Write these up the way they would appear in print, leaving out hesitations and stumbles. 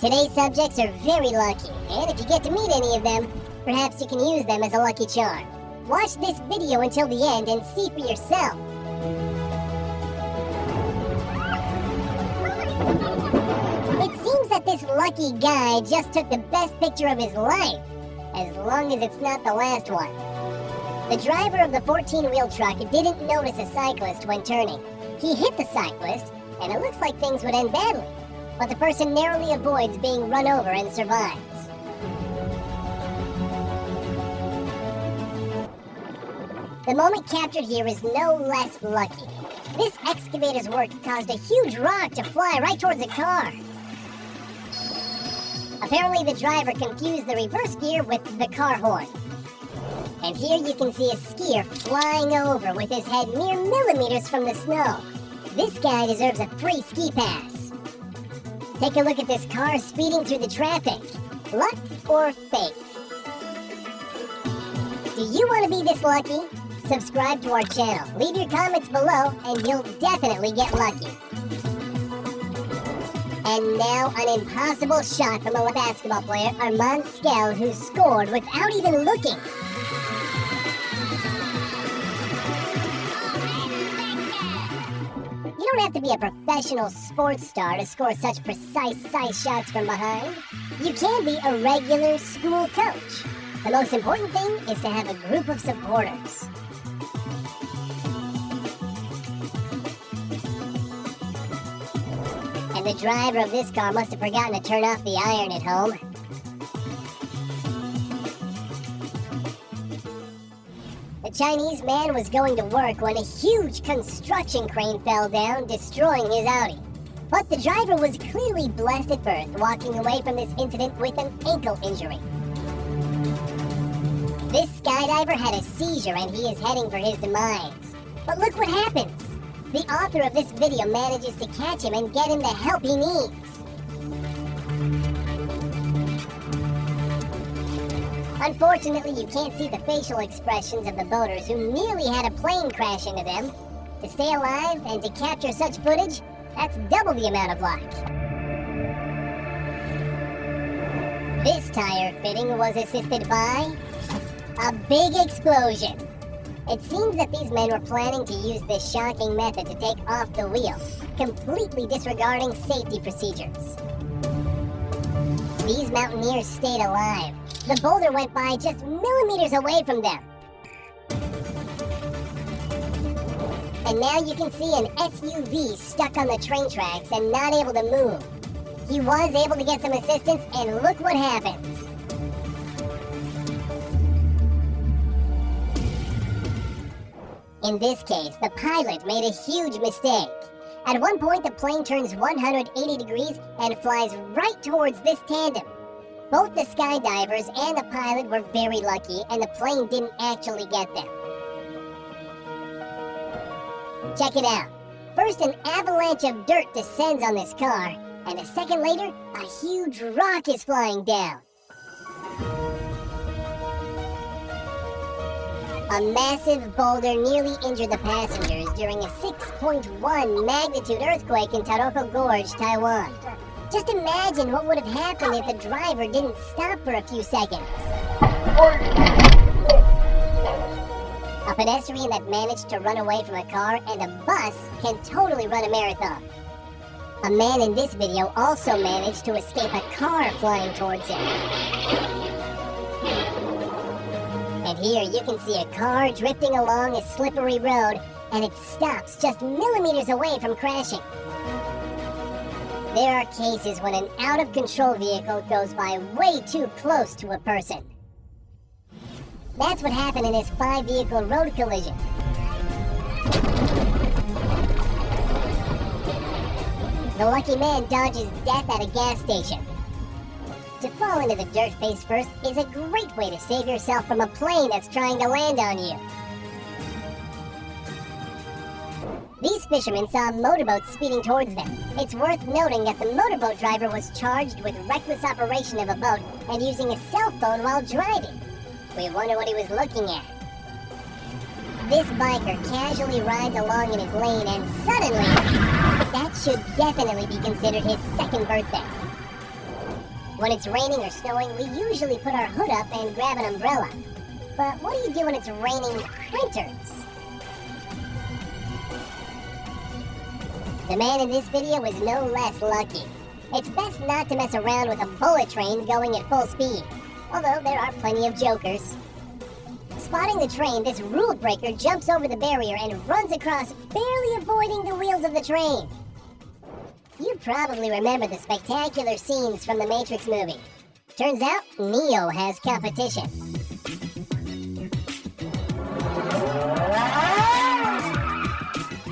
Today's subjects are very lucky, and if you get to meet any of them, perhaps you can use them as a lucky charm. Watch this video until the end and see for yourself. It seems that this lucky guy just took the best picture of his life, as long as it's not the last one. The driver of the 14-wheel truck didn't notice a cyclist when turning. He hit the cyclist, and it looks like things would end badly. But the person narrowly avoids being run over and survives. The moment captured here is no less lucky. This excavator's work caused a huge rock to fly right towards a car. Apparently the driver confused the reverse gear with the car horn. And here you can see a skier flying over with his head mere millimeters from the snow. This guy deserves a free ski pass. Take a look at this car speeding through the traffic. Luck or fate? Do you want to be this lucky? Subscribe to our channel, leave your comments below, and you'll definitely get lucky. And now an impossible shot from a basketball player, Armand Skell, who scored without even looking. You don't have to be a professional sports star to score such precise size shots from behind. You can be a regular school coach. The most important thing is to have a group of supporters. And the driver of this car must have forgotten to turn off the iron at home. The Chinese man was going to work when a huge construction crane fell down, destroying his Audi. But the driver was clearly blessed at birth, walking away from this incident with an ankle injury. This skydiver had a seizure and he is heading for his demise. But look what happens! The author of this video manages to catch him and get him the help he needs. Unfortunately, you can't see the facial expressions of the boaters who nearly had a plane crash into them. To stay alive and to capture such footage, that's double the amount of luck. This tire fitting was assisted by a big explosion. It seems that these men were planning to use this shocking method to take off the wheel, completely disregarding safety procedures. These mountaineers stayed alive. The boulder went by just millimeters away from them. And now you can see an SUV stuck on the train tracks and not able to move. He was able to get some assistance, and look what happens. In this case, the pilot made a huge mistake. At one point, the plane turns 180 degrees and flies right towards this tandem. Both the skydivers and the pilot were very lucky, and the plane didn't actually get them. Check it out. First, an avalanche of dirt descends on this car, and a second later, a huge rock is flying down. A massive boulder nearly injured the passengers during a 6.1 magnitude earthquake in Taroko Gorge, Taiwan. Just imagine what would have happened if the driver didn't stop for a few seconds. A pedestrian that managed to run away from a car and a bus can totally run a marathon. A man in this video also managed to escape a car flying towards him. And here you can see a car drifting along a slippery road, and it stops just millimeters away from crashing. There are cases when an out-of-control vehicle goes by way too close to a person. That's what happened in this 5-vehicle road collision. The lucky man dodges death at a gas station. To fall into the dirt face first is a great way to save yourself from a plane that's trying to land on you. These fishermen saw a motorboat speeding towards them. It's worth noting that the motorboat driver was charged with reckless operation of a boat and using a cell phone while driving. We wonder what he was looking at. This biker casually rides along in his lane and suddenly, that should definitely be considered his second birthday. When it's raining or snowing, we usually put our hood up and grab an umbrella. But what do you do when it's raining printers? The man in this video was no less lucky. It's best not to mess around with a bullet train going at full speed, although there are plenty of jokers. Spotting the train, this rule breaker jumps over the barrier and runs across, barely avoiding the wheels of the train. You probably remember the spectacular scenes from the Matrix movie. Turns out, Neo has competition.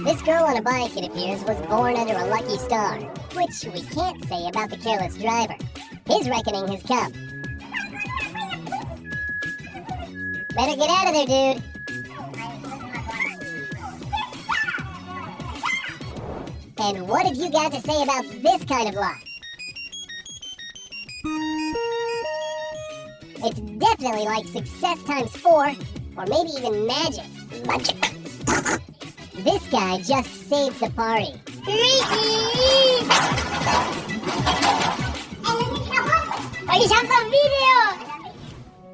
This girl on a bike, it appears, was born under a lucky star, which we can't say about the careless driver. His reckoning has come. Better get out of there, dude. And what have you got to say about this kind of luck? It's definitely like success times 4, or maybe even magic. This guy just saved the party.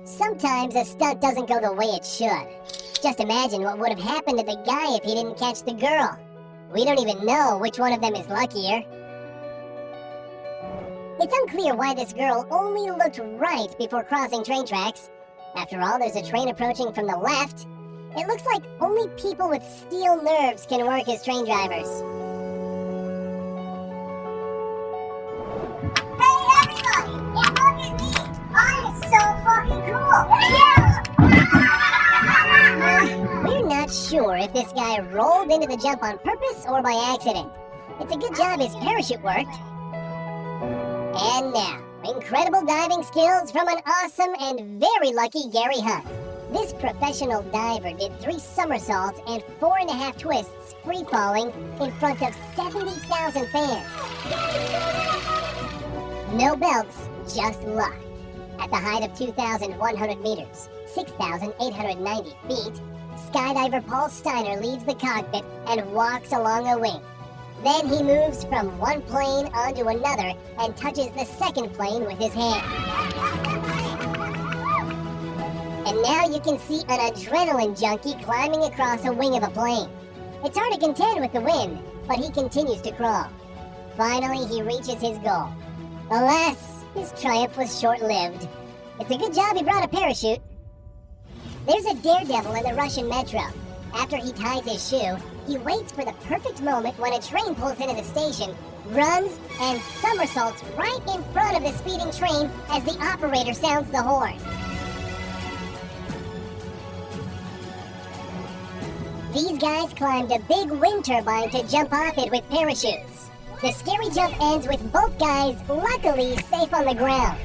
Sometimes a stunt doesn't go the way it should. Just imagine what would have happened to the guy if he didn't catch the girl. We don't even know which one of them is luckier. It's unclear why this girl only looked right before crossing train tracks. After all, there's a train approaching from the left. It looks like only people with steel nerves can work as train drivers. Hey everybody! Look at me! I'm so fucking cool! We're not sure if this guy rolled into the jump on purpose or by accident. It's a good job his parachute worked. And now, incredible diving skills from an awesome and very lucky Gary Hunt. This professional diver did 3 somersaults and 4.5 twists free-falling in front of 70,000 fans. No belts, just luck. At the height of 2,100 meters, 6,890 feet, skydiver Paul Steiner leaves the cockpit and walks along a wing. Then he moves from one plane onto another and touches the second plane with his hand. And now you can see an adrenaline junkie climbing across a wing of a plane. It's hard to contend with the wind, but he continues to crawl. Finally, he reaches his goal. Alas, his triumph was short-lived. It's a good job he brought a parachute. There's a daredevil in the Russian metro. After he ties his shoe, he waits for the perfect moment when a train pulls into the station, runs, and somersaults right in front of the speeding train as the operator sounds the horn. These guys climbed a big wind turbine to jump off it with parachutes. The scary jump ends with both guys luckily safe on the ground.